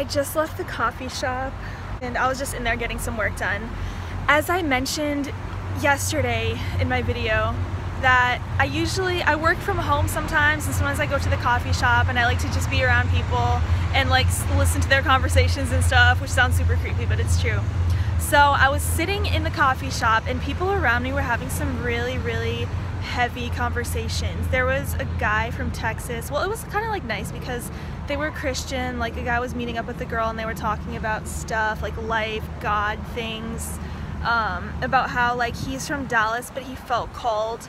just left the coffee shop and I was just in there getting some work done. As I mentioned yesterday in my video, that I work from home sometimes, and sometimes I go to the coffee shop and I like to just be around people and like listen to their conversations and stuff, which sounds super creepy, but it's true. So I was sitting in the coffee shop and people around me were having some really heavy conversations. There was a guy from Texas. Well, it was kind of like nice because they were Christian. Like a guy was meeting up with a girl and they were talking about stuff like life, God, things, about how like he's from Dallas but he felt called.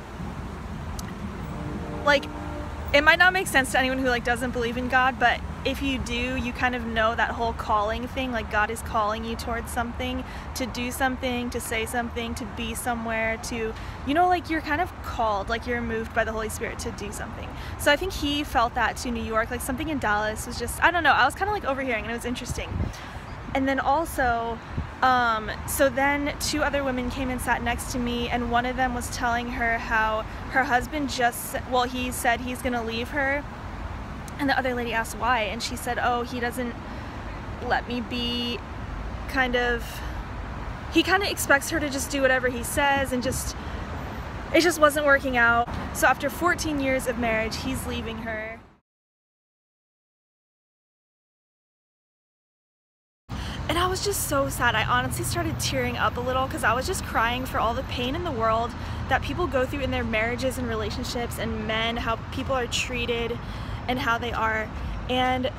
Like, it might not make sense to anyone who like doesn't believe in God, but if you do, you kind of know that whole calling thing. Like God is calling you towards something, to do something, to say something, to be somewhere, to, you know, like you're kind of called, like you're moved by the Holy Spirit to do something. So I think he felt that to New York, like something in Dallas was just, I don't know, I was kind of like overhearing and it was interesting. And then also, so then two other women came and sat next to me, and one of them was telling her how her husband he said he's gonna leave her, and the other lady asked why, and she said, oh, he doesn't let me be, he kind of expects her to just do whatever he says, and it just wasn't working out. So after 14 years of marriage, he's leaving her. And I was just so sad. I honestly started tearing up a little because I was just crying for all the pain in the world that people go through in their marriages and relationships, and men, how people are treated and how they are. And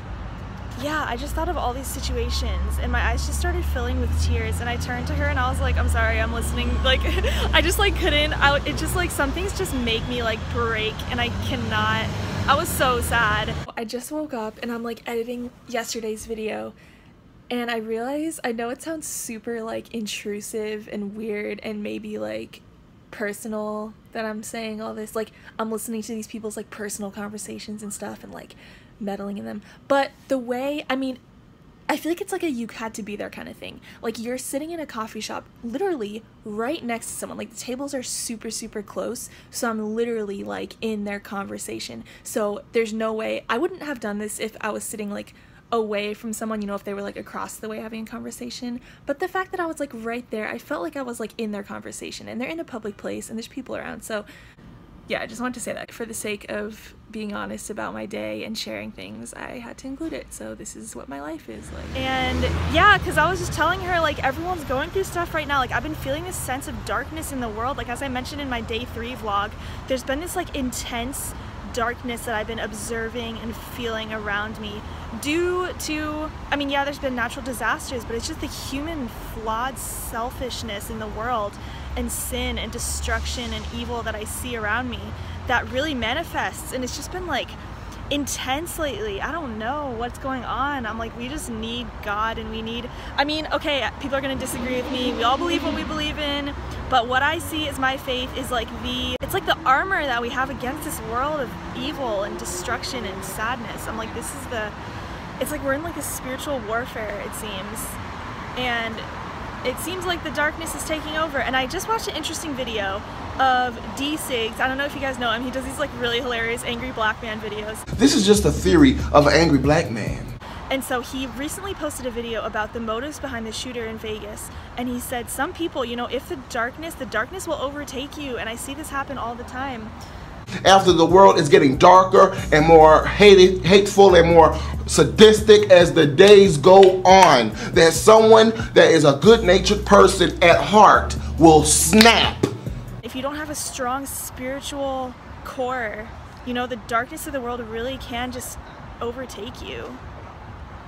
yeah, I just thought of all these situations and my eyes just started filling with tears, and I turned to her and I was like, I'm sorry, I'm listening. Like, I just like couldn't, it just like, some things just make me like break, and I cannot, I was so sad. I just woke up and I'm like editing yesterday's video. And I realized, I know it sounds super like intrusive and weird and maybe like personal that I'm saying all this, like I'm listening to these people's like personal conversations and stuff and like meddling in them, but the way, I mean, I feel like it's like a you had to be there kind of thing. Like you're sitting in a coffee shop literally right next to someone, like the tables are super close, so I'm literally like in their conversation. So there's no way, I wouldn't have done this if I was sitting like away from someone, you know, if they were like across the way having a conversation. But the fact that I was like right there, I felt like I was like in their conversation, and they're in a public place and there's people around. So yeah, I just wanted to say that for the sake of being honest about my day and sharing things, I had to include it. So this is what my life is like. And yeah, because I was just telling her like everyone's going through stuff right now. Like I've been feeling this sense of darkness in the world. Like as I mentioned in my day 3 vlog, there's been this like intense darkness that I've been observing and feeling around me due to, I mean, yeah, there's been natural disasters, but it's just the human flawed selfishness in the world and sin and destruction and evil that I see around me that really manifests, and it's just been like intense lately. I don't know what's going on. I'm like, we just need God, and we need, I mean, okay, people are gonna disagree with me. We all believe what we believe in, but what I see as my faith is like it's like the armor that we have against this world of evil and destruction and sadness. I'm like, this is it's like we're in like a spiritual warfare, it seems. And it seems like the darkness is taking over. And I just watched an interesting video of D6. I don't know if you guys know him. He does these like really hilarious angry black man videos. This is just a theory of an angry black man. And so he recently posted a video about the motives behind the shooter in Vegas. And he said, some people, you know, if the darkness will overtake you. And I see this happen all the time. After the world is getting darker and more hateful and more sadistic as the days go on, that someone that is a good-natured person at heart will snap. If you don't have a strong spiritual core, you know, the darkness of the world really can just overtake you.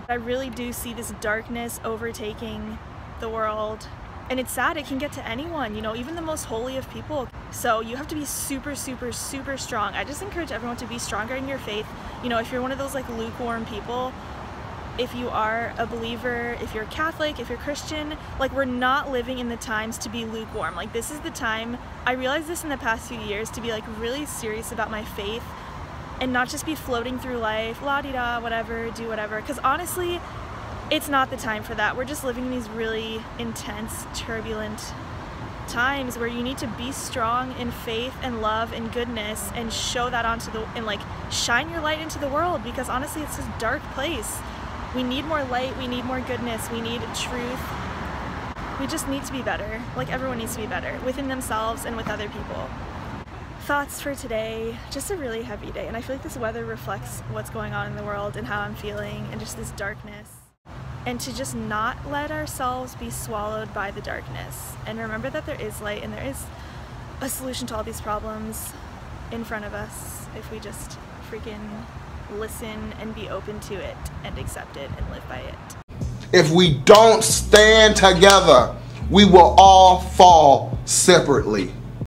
I really do see this darkness overtaking the world. And it's sad, it can get to anyone, you know, even the most holy of people. So you have to be super strong. I just encourage everyone to be stronger in your faith. You know, if you're one of those like lukewarm people, if you are a believer, if you're Catholic, if you're Christian, like we're not living in the times to be lukewarm. Like this is the time, I realized this in the past few years, to be like really serious about my faith and not just be floating through life, la-di-da, whatever, do whatever. Because honestly, it's not the time for that. We're just living in these really intense, turbulent times where you need to be strong in faith and love and goodness and show that and like shine your light into the world, because honestly it's this dark place We need more light, we need more goodness, we need truth. We just need to be better. Like, everyone needs to be better within themselves and with other people. Thoughts for today, just a really heavy day, and I feel like this weather reflects what's going on in the world and how I'm feeling and just this darkness. And to just not let ourselves be swallowed by the darkness, and remember that there is light and there is a solution to all these problems in front of us if we just freaking listen and be open to it and accept it and live by it. If we don't stand together, we will all fall separately.